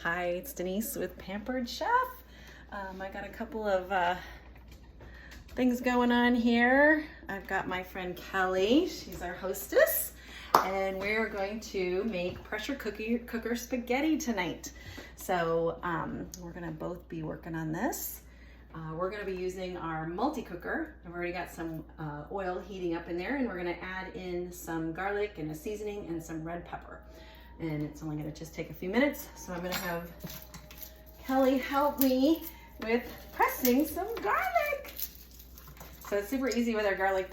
Hi, it's Denise with Pampered Chef. I got a couple of things going on here. I've got my friend Kelly, she's our hostess, and we're going to make pressure cooker spaghetti tonight. So we're gonna both be working on this. We're gonna be using our MultiCooker. I've already got some oil heating up in there, and we're gonna add in some garlic and a seasoning and some red pepper. And it's only gonna just take a few minutes. So I'm gonna have Kelly help me with pressing some garlic. So it's super easy with our garlic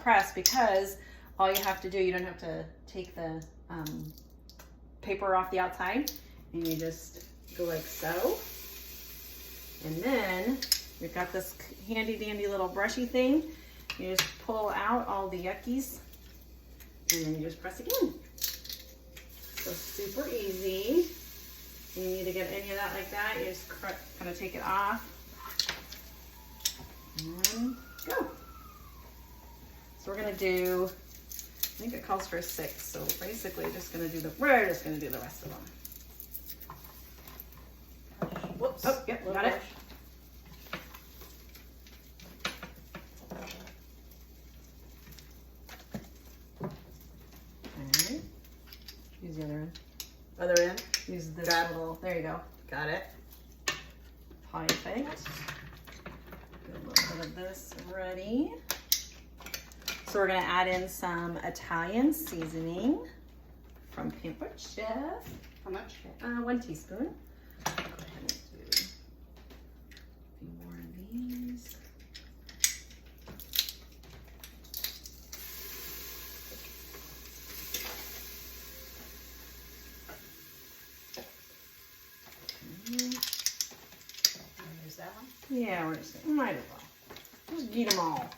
press because all you have to do, you don't have to take the paper off the outside, and you just go like so. And then you've got this handy dandy little brushy thing. You just pull out all the yuckies, and then you just press again. So super easy. You need to get any of that like that. You just kind of take it off and go. So we're gonna do, I think it calls for 6. So basically we're just gonna do the rest of them. Whoops. Oh, yep, got it. Alright. Use the other end. Other end? Use this little, there you go. Got it. Perfect. Get a little bit of this ready. So we're gonna add in some Italian seasoning from Pampered Chef. How much? 1 teaspoon. Go ahead and do a few more of these. Use that one? Yeah, we're just might as well. Just eat them all.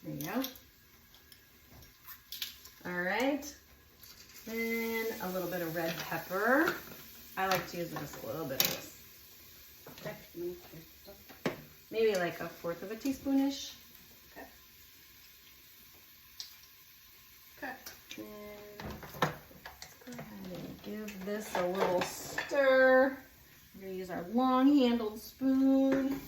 There you go. All right. Then a little bit of red pepper. I like to use just a little bit of this. Okay. Maybe like 1/4 of a teaspoon-ish. Okay. Okay. And let's go ahead and give this a little stir. We're gonna use our long-handled spoon.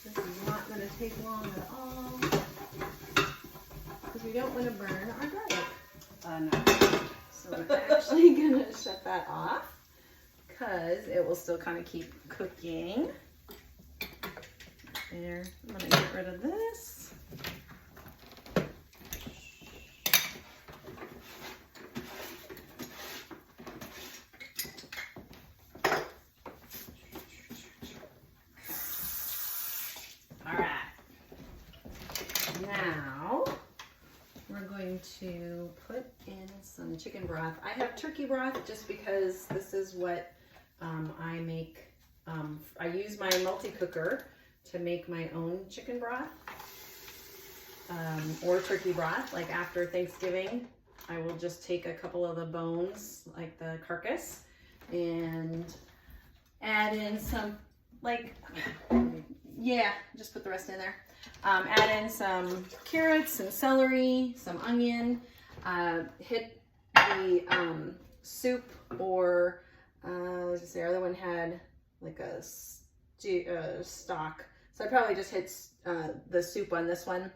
This is not gonna take long at all because we don't want to burn our garlic. No. So we're actually gonna shut that off because it will still kind of keep cooking. There, I'm gonna get rid of this. Now we're going to put in some chicken broth. I have turkey broth just because this is what I make. I use my MultiCooker to make my own chicken broth or turkey broth. Like after Thanksgiving, I will just take a couple of the bones, like the carcass, and add in some, just put the rest in there. Add in some carrots and celery, some onion, hit the soup, or let's just say our other one had like a stock. So I probably just hit the soup on this one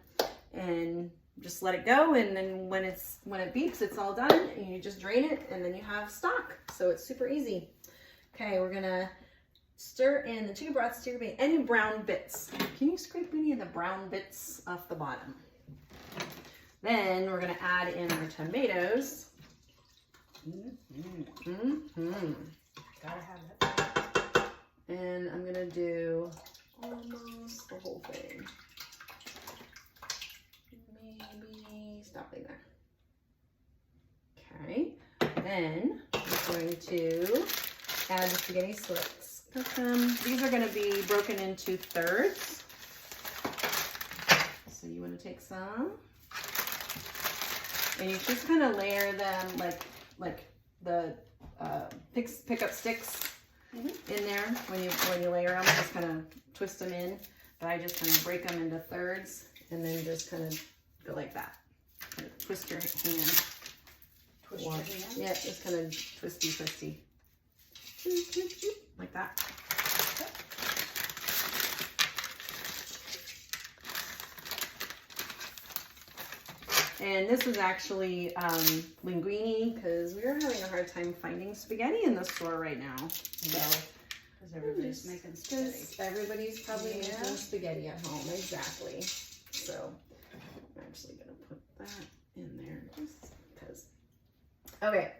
and just let it go, and then when it beeps, it's all done, and you just drain it, and then you have stock. So it's super easy. Okay, we're gonna stir in the chicken broth, stir in any brown bits. Can you scrape any of the brown bits off the bottom? Then we're gonna add in our tomatoes. Gotta have it. And I'm gonna do almost the whole thing. Maybe stopping there. Okay, then I'm going to add the spaghetti splits. These are going to be broken into thirds. So you want to take some, and you just kind of layer them like the pick up sticks in there when you layer them. Just kind of twist them in, but I just kind of break them into thirds and then just kind of go like that. Kind of twist your hand push Or, it in. yeah, just kind of twisty. Like that. And this was actually linguine because we are having a hard time finding spaghetti in the store right now. So Because everybody's making spaghetti. everybody's probably Yeah. making spaghetti at home, exactly. So I'm actually gonna put that in there just because. Okay.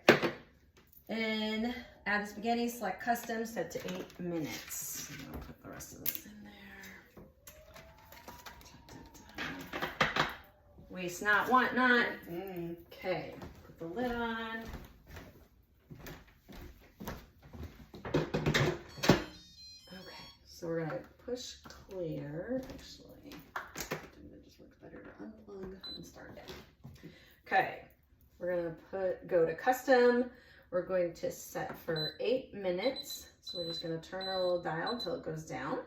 And add the spaghetti, select custom, set to 8 minutes. And I'll put the rest of this in there. Da-da-da. Waste not, want not. Okay, put the lid on. Okay, so we're gonna push clear. Actually, I think it just works better to unplug and start it. Okay, we're gonna go to custom. We're going to set for 8 minutes. So we're just gonna turn our little dial till it goes down.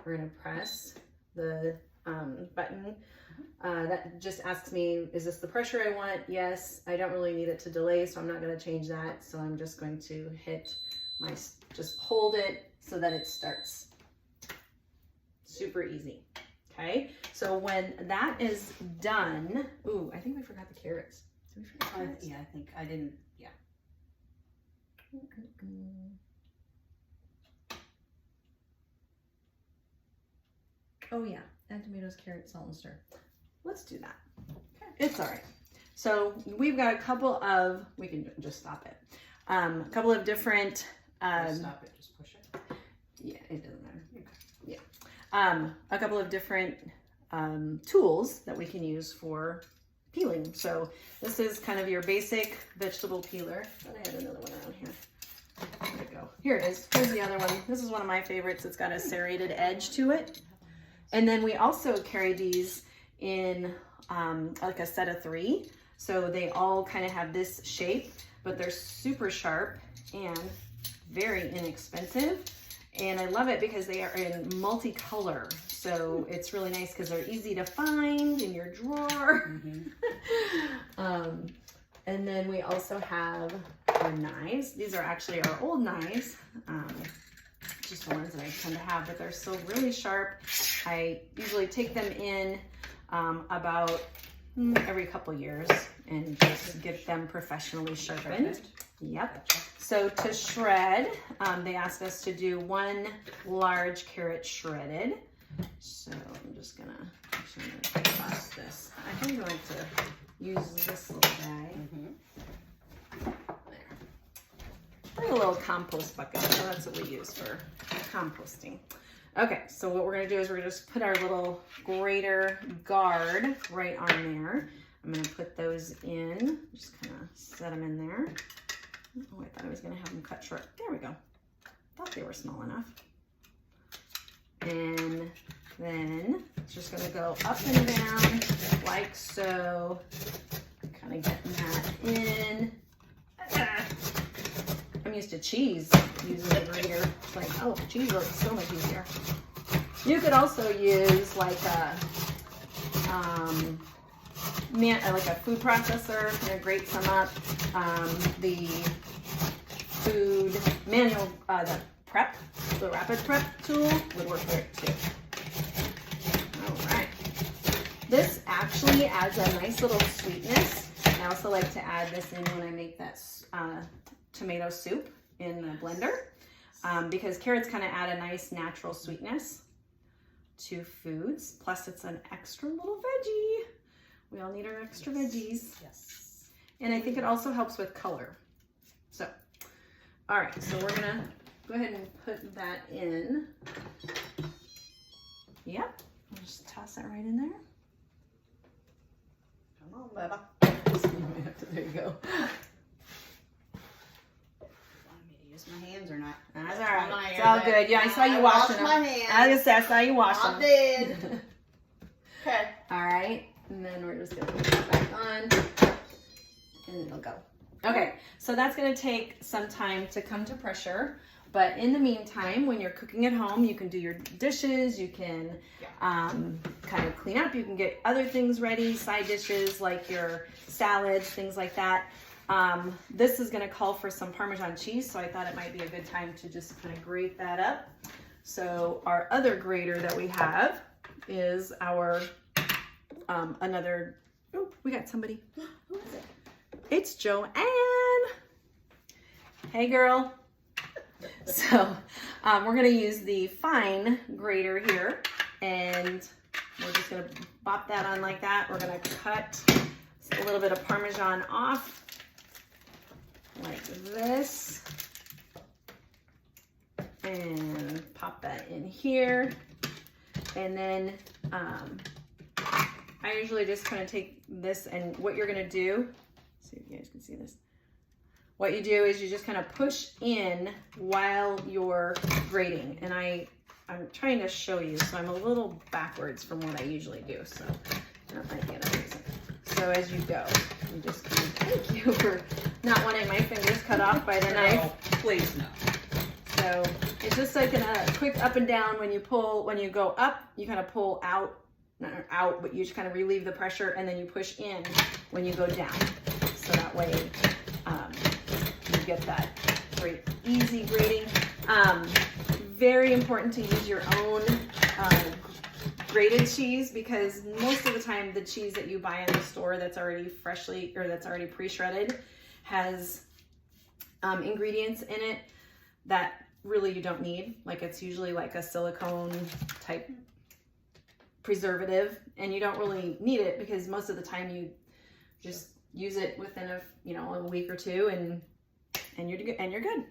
We're gonna press the button. That just asks me, is this the pressure I want? Yes. I don't really need it to delay, so I'm not gonna change that. So I'm just going to hit just hold it so that it starts. Super easy. Okay, so when that is done, ooh, I think we forgot the carrots. Did we forget carrots? Yeah, I think I didn't. Yeah. Oh yeah, add tomatoes, carrots, salt, and stir. Let's do that. Okay. It's all right. So we've got a couple of, we can just stop it. A couple of different. Stop it. Just push it. Yeah, it doesn't matter. Okay. Yeah. A couple of different tools that we can use for peeling. So this is kind of your basic vegetable peeler. But I had another one around here. There we go. Here it is. Here's the other one. This is one of my favorites. It's got a serrated edge to it. And then we also carry these in like a set of 3. So they all kind of have this shape, but they're super sharp and very inexpensive. And I love it because they are in multicolor. So it's really nice because they're easy to find in your drawer. And then we also have our knives. These are actually our old knives. Just the ones that I tend to have, but they're still really sharp. I usually take them in about every couple years and just get them professionally sharpened. Yep. So to shred, they asked us to do 1 large carrot shredded. So I'm just gonna toss this. I think I like to use this little guy. There. A little compost bucket, so that's what we use for composting. Okay, so what we're gonna do is we're gonna just put our little grater guard right on there. I'm gonna put those in, just kind of set them in there. Oh, I thought I was gonna have them cut short. There we go. Thought they were small enough. And then it's just gonna go up and down like so. Kind of getting that in. I'm used to cheese using a grater. It's like, oh, cheese works so much easier. You could also use like a food processor. You're gonna grate some up. The food manual, the rapid prep tool would work great too. All right. This actually adds a nice little sweetness. I also like to add this in when I make that tomato soup in the blender because carrots kind of add a nice natural sweetness to foods. Plus it's an extra little veggie. We all need our extra veggies. Yes. And I think it also helps with color. So, all right, so we're gonna go ahead and put that in. Yep, I'll just toss that right in there. Come on, Bubba. There you go. Want me to use my hands or not? That's all right. It's all good. Yeah, I saw you washing them. my hands. I saw you washing them. I did. Okay. All right, and then we're just gonna put it back on, and it'll go. Okay, so that's gonna take some time to come to pressure, but in the meantime, when you're cooking at home, you can do your dishes, you can kind of clean up, you can get other things ready, side dishes like your salads, things like that. This is gonna call for some Parmesan cheese, so I thought it might be a good time to just kind of grate that up. So our other grater that we have is our, another, oh, we got somebody. Who is it? It's Joanne. Hey girl. So we're gonna use the fine grater here, and we're just gonna bop that on like that. We're gonna cut a little bit of Parmesan off like this, and pop that in here. And then I usually just kind of take this, and what you're gonna do, see if you guys can see this. What you do is you just kind of push in while you're grating. And I'm trying to show you, so I'm a little backwards from what I usually do. So that might be another reason. So as you go, you just kind of, thank you for not wanting my fingers cut off by the knife. No, please no. So it's just like a quick up and down. When you pull, when you go up, you kind of pull out, not out, but you just kind of relieve the pressure, and then you push in when you go down. So that way you get that great, easy grating. Very important to use your own grated cheese, because most of the time the cheese that you buy in the store that's already freshly, or that's already pre-shredded, has ingredients in it that really you don't need. Like, it's usually like a silicone type preservative, and you don't really need it, because most of the time you just use it within a week or two, and you're good.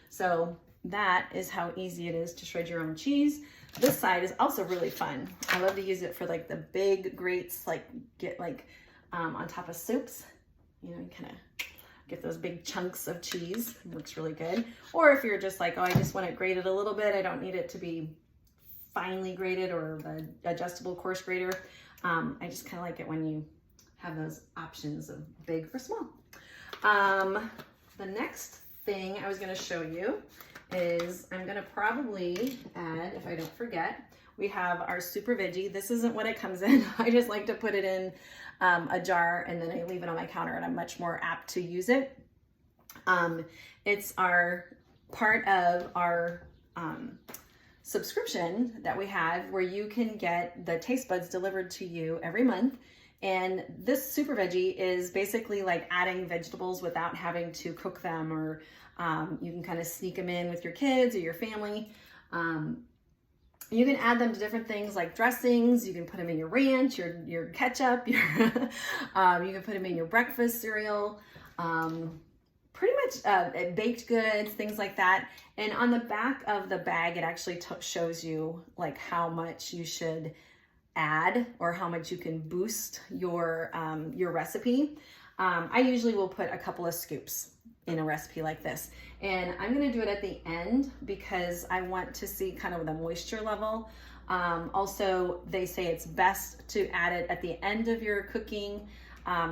So that is how easy it is to shred your own cheese. This side is also really fun. I love to use it for like the big grates, like get like on top of soups. You know, you kind of get those big chunks of cheese. It looks really good. Or if you're just like, oh, I just want it grated a little bit, I don't need it to be finely grated, or the adjustable coarse grater. I just kind of like it when you have those options of big or small. The next thing I was going to show you is I'm going to probably add, if I don't forget, we have our super veggie. This isn't what it comes in. I just like to put it in a jar, and then I leave it on my counter, and I'm much more apt to use it. It's our part of our subscription that we have, where you can get the taste buds delivered to you every month. And this super veggie is basically like adding vegetables without having to cook them, or you can kind of sneak them in with your kids or your family. You can add them to different things like dressings. You can put them in your ranch, your ketchup, you can put them in your breakfast cereal, pretty much baked goods, things like that. And on the back of the bag, it actually shows you like how much you should add, or how much you can boost your recipe. I usually will put a couple of scoops in a recipe like this, and I'm going to do it at the end because I want to see kind of the moisture level. Also, they say it's best to add it at the end of your cooking,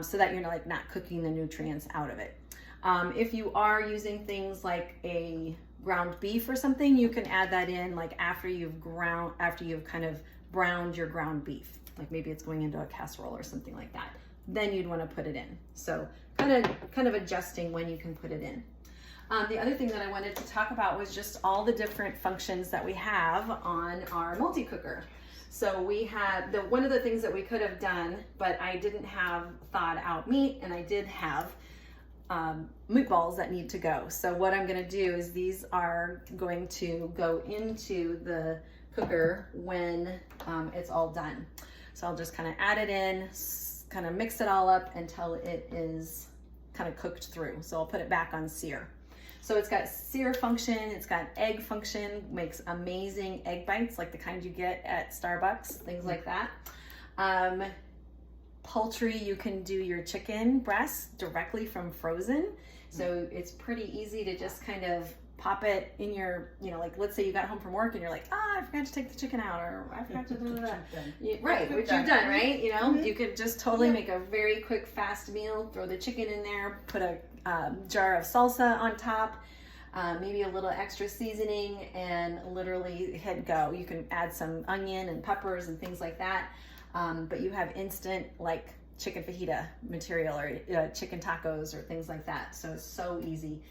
so that you're like not cooking the nutrients out of it. If you are using things like a ground beef or something, you can add that in like after you've kind of browned your ground beef, like maybe it's going into a casserole or something like that. Then you'd want to put it in. So kind of adjusting when you can put it in. The other thing that I wanted to talk about was just all the different functions that we have on our MultiCooker. So we had one of the things that we could have done, but I didn't have thawed out meat, and I did have meatballs that need to go. So what I'm going to do is these are going to go into the cooker when it's all done. So I'll just kind of add it in, kind of mix it all up until it is kind of cooked through. So I'll put it back on sear. So it's got sear function, it's got egg function, makes amazing egg bites like the kind you get at Starbucks, things like that. Poultry, you can do your chicken breasts directly from frozen. So it's pretty easy to just kind of pop it in your, like let's say you got home from work and you're like, I forgot to take the chicken out, or I forgot to do that. Right, which you've done, right? You could just totally make a very quick, fast meal, throw the chicken in there, put a jar of salsa on top, maybe a little extra seasoning, and literally hit go. You can add some onion and peppers and things like that. But you have instant like chicken fajita material or chicken tacos or things like that. So it's so easy.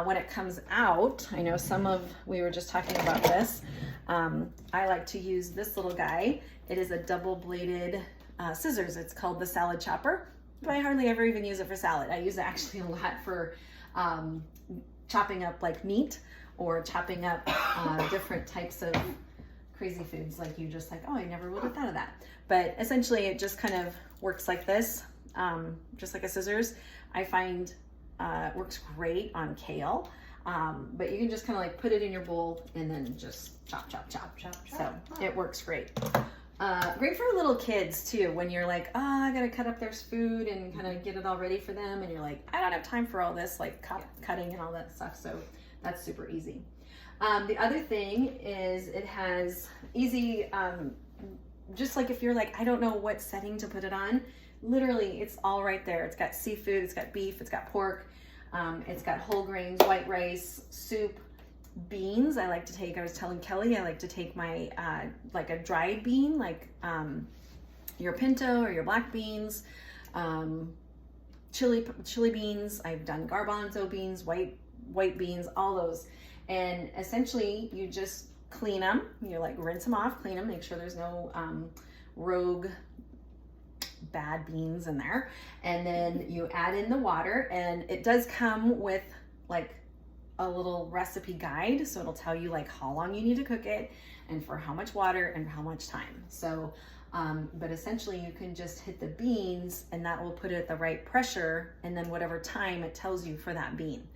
When it comes out, I know we were just talking about this. I like to use this little guy. It is a double bladed scissors. It's called the salad chopper, but I hardly ever even use it for salad. I use it actually a lot for chopping up like meat or chopping up different types of crazy foods, like you just like, oh, I never would have thought of that. But essentially it just kind of works like this, just like a scissors. I find it works great on kale, but you can just kind of like put it in your bowl and then just chop, chop, chop, chop. So it works great. Great for little kids too, when you're like, oh, I gotta cut up their food and kind of get it all ready for them, and you're like, I don't have time for all this like cutting and all that stuff. So that's super easy. The other thing is it has easy, just like if you're like, I don't know what setting to put it on, literally it's all right there. It's got seafood, it's got beef, it's got pork, it's got whole grains, white rice, soup, beans. I like to take, I was telling Kelly, I like to take my, like a dried bean, like your pinto or your black beans, chili beans. I've done garbanzo beans, white beans, all those. And essentially you just clean them, you like rinse them off, clean them, make sure there's no rogue bad beans in there. And then you add in the water, and it does come with like a little recipe guide. So it'll tell you like how long you need to cook it and for how much water and how much time. So, but essentially you can just hit the beans and that will put it at the right pressure, and then whatever time it tells you for that bean.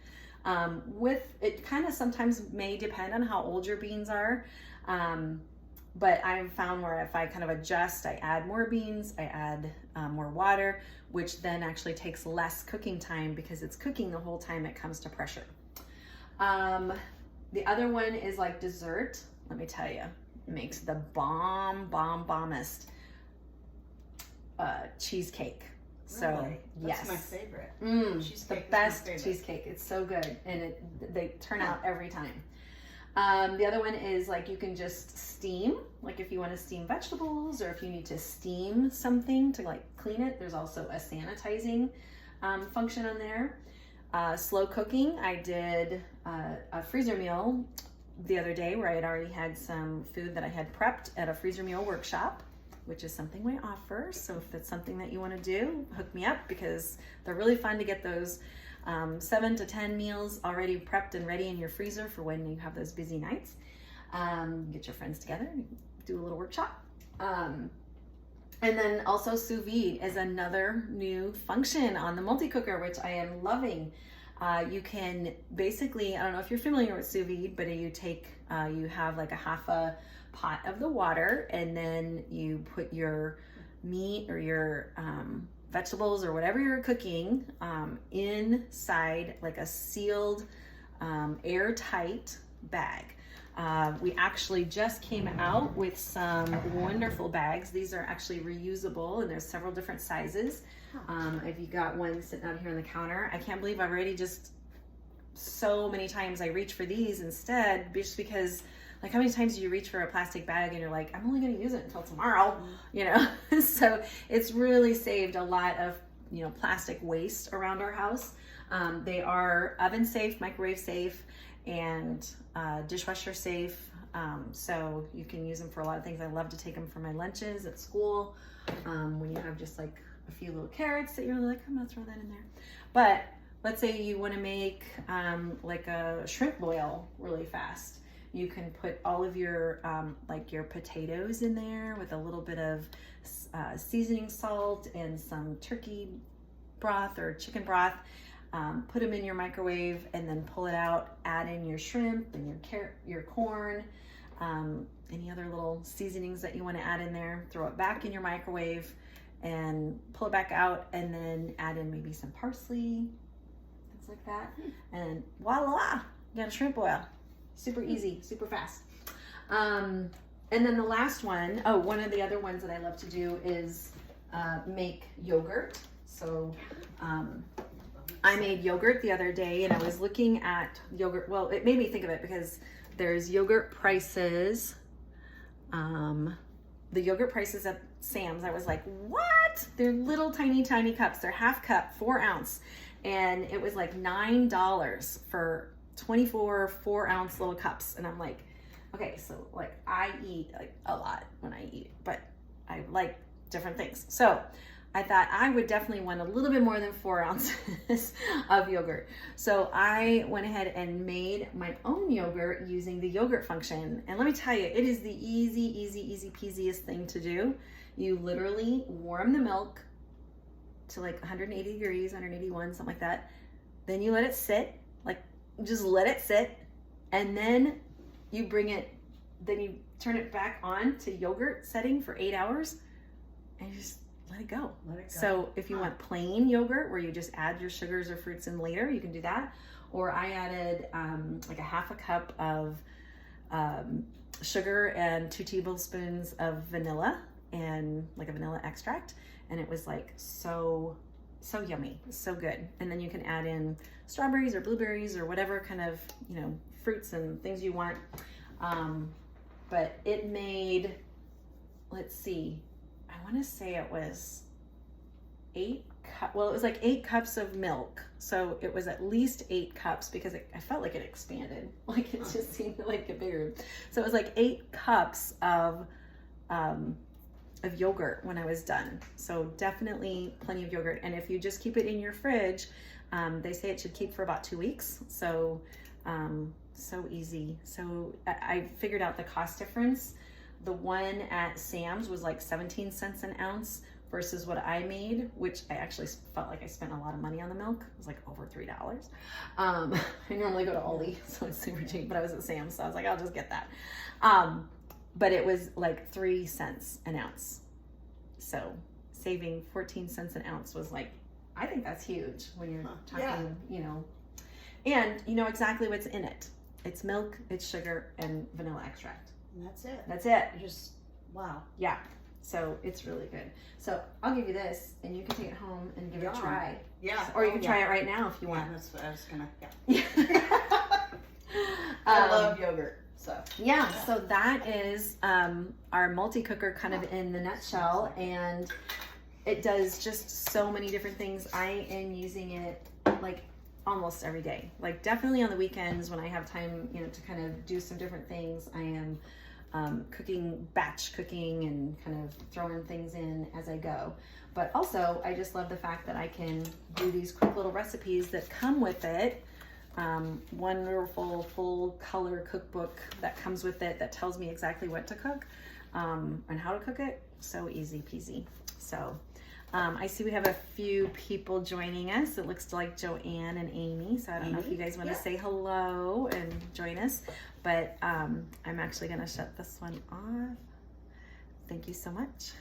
With it kind of sometimes may depend on how old your beans are. But I've found where if I kind of adjust, I add more beans, I add more water, which then actually takes less cooking time because it's cooking the whole time it comes to pressure. The other one is like dessert. Let me tell you, it makes the bombest cheesecake. So really? yes, That's my favorite. Cheesecake the is my best favorite. cheesecake. It's so good, and they turn out every time. The other one is like you can just steam, like if you want to steam vegetables or if you need to steam something to like clean it. There's also a sanitizing function on there. Slow cooking. I did a freezer meal the other day where I had already had some food that I had prepped at a freezer meal workshop, which is something we offer. So if that's something that you want to do, hook me up, because they're really fun to get those 7 to 10 meals already prepped and ready in your freezer for when you have those busy nights. Get your friends together and do a little workshop. And then also sous vide is another new function on the MultiCooker, which I am loving. You can basically, I don't know if you're familiar with sous vide, but you have like a half a pot of the water, and then you put your meat or your vegetables or whatever you're cooking inside like a sealed airtight bag. We actually just came out with some wonderful bags. These are actually reusable, and there's several different sizes. If you got one sitting out here on the counter, I can't believe I've already just so many times I reach for these instead, just because like how many times do you reach for a plastic bag and you're like, I'm only going to use it until tomorrow, you know? So it's really saved a lot of, you know, plastic waste around our house. They are oven safe, microwave safe, and dishwasher safe. So you can use them for a lot of things. I love to take them for my lunches at school. When you have just like a few little carrots that you're like, I'm gonna throw that in there. But let's say you want to make like a shrimp boil really fast. You can put all of your like your potatoes in there with a little bit of seasoning salt and some turkey broth or chicken broth. Put them in your microwave and then pull it out. Add in your shrimp and your corn, any other little seasonings that you want to add in there. Throw it back in your microwave and pull it back out, and then add in maybe some parsley, things like that, and voila, you got a shrimp boil. Super easy, super fast. And then the last one, one of the other ones that I love to do is make yogurt. So I made yogurt the other day, and I was looking at yogurt. Well, it made me think of it because there's yogurt prices. The yogurt prices at Sam's, I was like, what? what? They're little tiny cups. They're half cup, 4 ounce. And it was like $9 for 24 4-ounce little cups. And I'm like, okay, so like I eat like a lot when I eat, but I like different things. So I thought I would definitely want a little bit more than 4 ounces of yogurt. So I went ahead and made my own yogurt using the yogurt function. And let me tell you, it is the easy peasiest thing to do. You literally warm the milk to like 180 degrees, 181, something like that. Then you let it sit, like just let it sit. And then you bring it, then you turn it back on to yogurt setting for 8 hours and you just let it go. So if you want plain yogurt where you just add your sugars or fruits in later, you can do that. Or I added like a half a cup of sugar and 2 tablespoons of vanilla and like a vanilla extract. And it was like so yummy, so good. And then you can add in strawberries or blueberries or whatever kind of, you know, fruits and things you want. But it made, let's see, I want to say it was 8 cups of milk. So it was at least 8 cups because I felt like it expanded. Like it just seemed like it bigger. So it was like 8 cups of yogurt when I was done. So definitely plenty of yogurt. And if you just keep it in your fridge, they say it should keep for about 2 weeks. So, so easy. So I figured out the cost difference. The one at Sam's was like 17 cents an ounce versus what I made, which I actually felt like I spent a lot of money on the milk. It was like over $3. I normally go to Aldi, so it's super cheap, but I was at Sam's, so I was like, I'll just get that. But it was like 3 cents an ounce. So saving 14 cents an ounce was like, I think that's huge when you're talking, you know, and you know exactly what's in it. It's milk, it's sugar, and vanilla extract. And that's it. That's it. Just, wow. Yeah. So it's really good. So I'll give you this and you can take it home and give it a try. Yeah. Or you can try it right now if you want. That's what I was gonna, I love yogurt. So so that is our MultiCooker kind of in the nutshell, and it does just so many different things. I am using it like almost every day, like definitely on the weekends when I have time, you know, to kind of do some different things. I am batch cooking and kind of throwing things in as I go. But also I just love the fact that I can do these quick little recipes that come with it. Wonderful full color cookbook that comes with it that tells me exactly what to cook and how to cook it. So easy peasy. So I see we have a few people joining us. It looks like Joanne and Amy. So I don't know if you guys want to say hello and join us, but I'm actually going to shut this one off. Thank you so much.